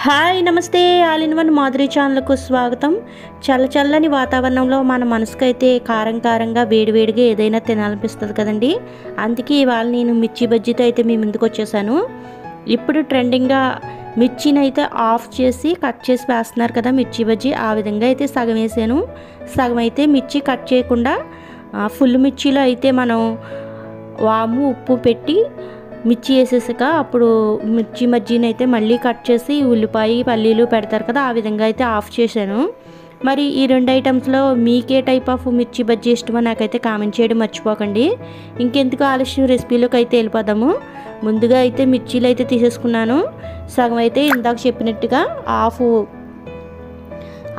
Hi నమస్తే all in one Madhuri ఛానల్కు స్వాగతం. చల్లచల్లని వాతావరణంలో మన మనసుకైతే కారంగా వేడివేడిగా ఏదైనా తినాలనిపిస్తుంది కదండి. అందుకే ఇవాళ నేను మిర్చి బజ్జీతో అయితే మీ ముందుకు వచ్చేసాను. ఇప్పుడు ట్రెండింగ్గా మిర్చిని అయితే ఆఫ్ చేసి కట్ చేసి వేస్తున్నారు కదా మిర్చి బజ్జీ. ఆ విధంగా అయితే సగం వేసాను. సగం అయితే మిర్చి కట్ చేయకుండా ఫుల్ మిర్చిలో అయితే మనం వాము ఉప్పు పెట్టి మిర్చి వేసేసాక అప్పుడు మిర్చి మజ్జిని అయితే మళ్ళీ కట్ చేసి ఉల్లిపాయ పల్లీలు పెడతారు కదా, ఆ విధంగా అయితే ఆఫ్ చేశాను. మరి ఈ రెండు ఐటమ్స్లో మీకే టైప్ ఆఫ్ మిర్చి బజ్జీ ఇష్టమో నాకైతే కామెంట్ చేయడం మర్చిపోకండి. ఇంకెందుకు ఆలస్యం రెసిపీలోకి అయితే వెళ్ళిపోదాము. ముందుగా అయితే మిర్చీలు అయితే తీసేసుకున్నాను. సగం అయితే ఇందాక చెప్పినట్టుగా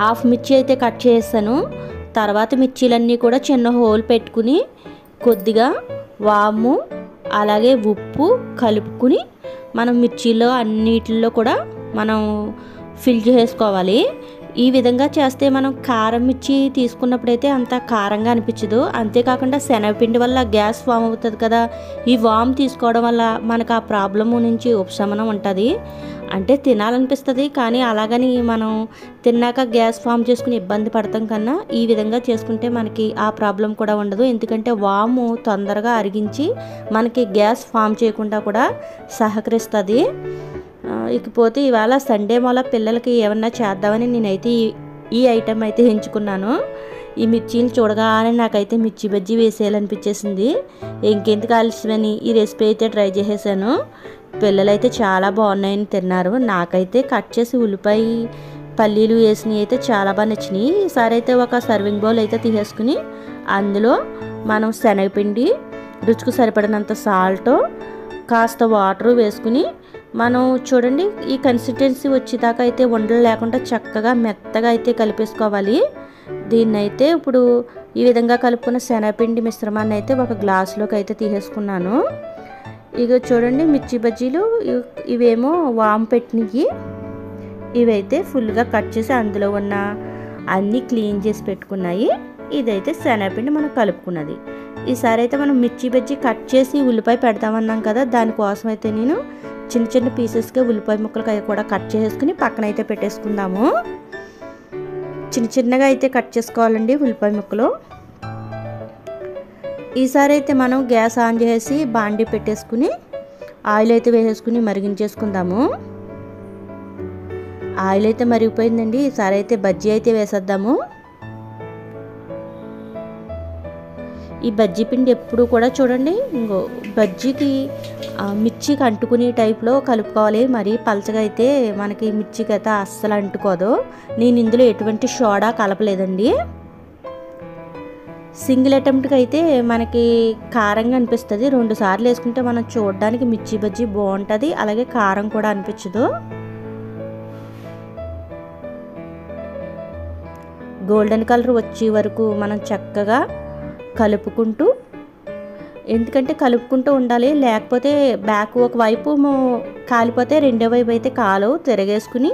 హాఫ్ మిర్చి అయితే కట్ చేస్తాను. తర్వాత మిర్చీలన్నీ కూడా చిన్న హోల్ పెట్టుకుని కొద్దిగా వాము అలాగే ఉప్పు కలుపుకుని మనం మిర్చిలో అన్నిటిలో కూడా మనం ఫిల్ చేసుకోవాలి. ఈ విధంగా చేస్తే మనం కారం మిర్చి తీసుకున్నప్పుడైతే అంత కారంగా అనిపించదు. అంతేకాకుండా శనగపిండి వల్ల గ్యాస్ ఫామ్ అవుతుంది కదా, ఈ వామ్ తీసుకోవడం వల్ల మనకు ఆ ప్రాబ్లము నుంచి ఉపశమనం ఉంటుంది. అంటే తినాలనిపిస్తుంది కానీ అలాగని మనం తిన్నాక గ్యాస్ ఫామ్ చేసుకుని ఇబ్బంది పడతాం కన్నా ఈ విధంగా చేసుకుంటే మనకి ఆ ప్రాబ్లం కూడా ఉండదు. ఎందుకంటే వాము తొందరగా అరిగించి మనకి గ్యాస్ ఫామ్ చేయకుండా కూడా సహకరిస్తుంది. ఇకపోతే ఇవాళ సండే మూల పిల్లలకి ఏమన్నా చేద్దామని నేనైతే ఈ ఐటెం అయితే ఎంచుకున్నాను. ఈ మిర్చీని చూడగానే నాకైతే మిర్చి బజ్జీ వేసేయాలనిపించేసింది. ఇంకెందుకు ఆలస్యమని ఈ రెసిపీ అయితే ట్రై చేసేసాను. పిల్లలైతే చాలా బాగున్నాయని తిన్నారు. నాకైతే కట్ చేసి ఉల్లిపాయ పల్లీలు వేసినవి అయితే చాలా బాగా నచ్చినాయి. ఈసారి అయితే ఒక సర్వింగ్ బౌల్ అయితే తీసేసుకుని అందులో మనం శనగపిండి, రుచికి సరిపడినంత సాల్ట్, కాస్త వాటర్ వేసుకుని మనం చూడండి ఈ కన్సిస్టెన్సీ వచ్చేదాకా అయితే ఉండలు లేకుండా చక్కగా మెత్తగా అయితే కలిపేసుకోవాలి. దీన్ని అయితే ఇప్పుడు ఈ విధంగా కలుపుకున్న శనగపిండి మిశ్రమాన్ని అయితే ఒక గ్లాసులోకి అయితే తీసేసుకున్నాను. ఇక చూడండి మిర్చి బజ్జీలు ఇవేమో వామ్ పెట్టినవి, ఇవైతే ఫుల్గా కట్ చేసి అందులో ఉన్న అన్నీ క్లీన్ చేసి పెట్టుకున్నాయి. ఇదైతే శనగపిండి మనం కలుపుకున్నది. ఈసారి అయితే మనం మిర్చి బజ్జీ కట్ చేసి ఉల్లిపాయ పెడతామన్నాం కదా, దానికోసం అయితే నేను చిన్న చిన్న పీసెస్గా ఉల్లిపాయ ముక్కలు కూడా కట్ చేసుకుని పక్కన అయితే పెట్టేసుకుందాము. చిన్న చిన్నగా అయితే కట్ చేసుకోవాలండి ఉల్లిపాయ ముక్కలు. ఈసారి అయితే మనం గ్యాస్ ఆన్ చేసి బాండీ పెట్టేసుకుని ఆయిల్ అయితే వేసేసుకుని మరిగించేసుకుందాము. ఆయిల్ అయితే మరిగిపోయిందండి. ఈసారి అయితే బజ్జీ అయితే వేసేద్దాము. ఈ బజ్జీ పిండి ఎప్పుడు కూడా చూడండి ఇంకో బజ్జీకి మిర్చికి అంటుకునే టైప్లో కలుపుకోవాలి. మరి పలచగా అయితే మనకి మిర్చికి అయితే అస్సలు అంటుకోదు. నేను ఇందులో ఎటువంటి సోడా కలపలేదండి. సింగిల్ అటెంప్ట్కి అయితే మనకి కారంగా అనిపిస్తుంది. 2 సార్లు వేసుకుంటే మనం చూడడానికి మిర్చి బజ్జీ బాగుంటుంది, అలాగే కారం కూడా అనిపించదు. గోల్డెన్ కలర్ వచ్చే వరకు మనం చక్కగా కలుపుకుంటూ, ఎందుకంటే కలుపుకుంటూ ఉండాలి, లేకపోతే బ్యాక్ ఒకవైపు కాలిపోతే రెండో వైపు అయితే కాలు తిరగేసుకుని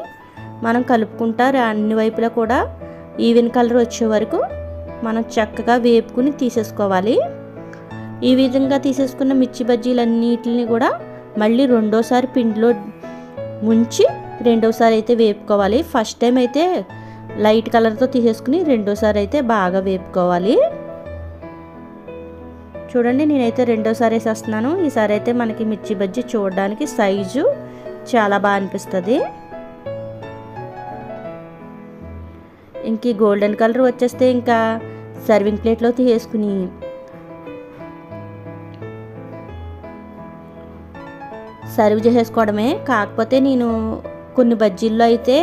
మనం కలుపుకుంటా అన్ని వైపులా కూడా ఈవెన్ కలర్ వచ్చే వరకు మనం చక్కగా వేపుకుని తీసేసుకోవాలి. ఈ విధంగా తీసేసుకున్న మిర్చి బజ్జీలన్నిటిని కూడా మళ్ళీ రెండోసారి పిండిలో ముంచి రెండోసారి అయితే వేపుకోవాలి. ఫస్ట్ టైం అయితే లైట్ కలర్తో తీసేసుకుని రెండోసారి అయితే బాగా వేపుకోవాలి. చూడండి నేనైతే రెండోసారి వేసేస్తున్నాను. ఈసారి అయితే మనకి మిర్చి బజ్జీ చూడడానికి సైజు చాలా బాగా అనిపిస్తుంది. ఇంక గోల్డెన్ కలర్ వచ్చేస్తే ఇంకా సర్వింగ్ ప్లేట్లో తీసేసుకుని సర్వ్ చేసేసుకోవడమే. కాకపోతే నేను కొన్ని బజ్జీల్లో అయితే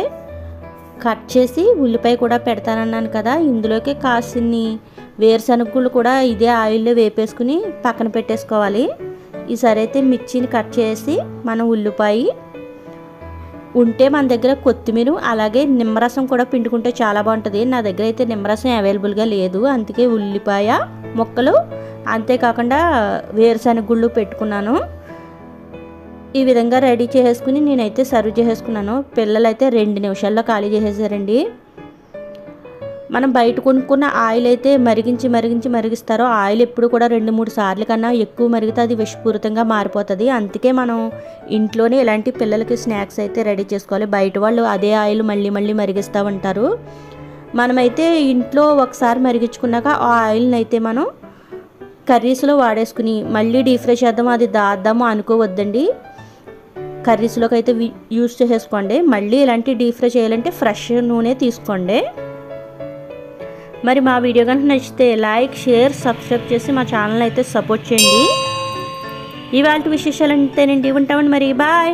కట్ చేసి ఉల్లిపాయ కూడా పెడతానన్నాను కదా, ఇందులోకి కాసిన్ని వేరుశనగలు కూడా ఇదే ఆయిల్లో వేపేసుకుని పక్కన పెట్టేసుకోవాలి. ఈసారి అయితే మిర్చిని కట్ చేసి మనం ఉల్లిపాయ ఉంటే మన దగ్గర కొత్తిమీర అలాగే నిమ్మరసం కూడా పిండుకుంటే చాలా బాగుంటుంది. నా దగ్గర అయితే నిమ్మరసం అవైలబుల్గా లేదు, అందుకే ఉల్లిపాయ ముక్కలు అంతేకాకుండా వేరుశనగలు పెట్టుకున్నాను. ఈ విధంగా రెడీ చేసుకుని నేనైతే సర్వ్ చేసేసుకున్నాను. పిల్లలైతే 2 నిమిషాల్లో ఖాళీ చేసేసారండి. మనం బయట కొనుక్కున్న ఆయిల్ అయితే మరిగిస్తారో ఆయిల్ ఎప్పుడు కూడా 2-3 సార్లు కన్నా ఎక్కువ మరిగితే అది విషపూరితంగా మారిపోతుంది. అందుకే మనం ఇంట్లోనే ఇలాంటి పిల్లలకి స్నాక్స్ అయితే రెడీ చేసుకోవాలి. బయట వాళ్ళు అదే ఆయిల్ మళ్ళీ మరిగిస్తూ ఉంటారు. మనమైతే ఇంట్లో ఒకసారి మరిగించుకున్నాక ఆ ఆయిల్ని అయితే మనం కర్రీస్లో వాడేసుకుని మళ్ళీ డీప్ ఫ్రై చేద్దాము అది దాద్దాము అనుకోవద్దండి. కర్రీస్లోకి అయితే యూజ్ చేసేసుకోండి. మళ్ళీ ఇలాంటి డీప్ ఫ్రై చేయాలంటే ఫ్రెష్ నూనె తీసుకోండి. మరి మా వీడియో కనుక నచ్చితే లైక్, షేర్, సబ్స్క్రైబ్ చేసి మా ఛానల్ అయితే సపోర్ట్ చేయండి. ఇవాళ విశేషాలు అంతేనండి. ఉంటామండి మరి. బాయ్.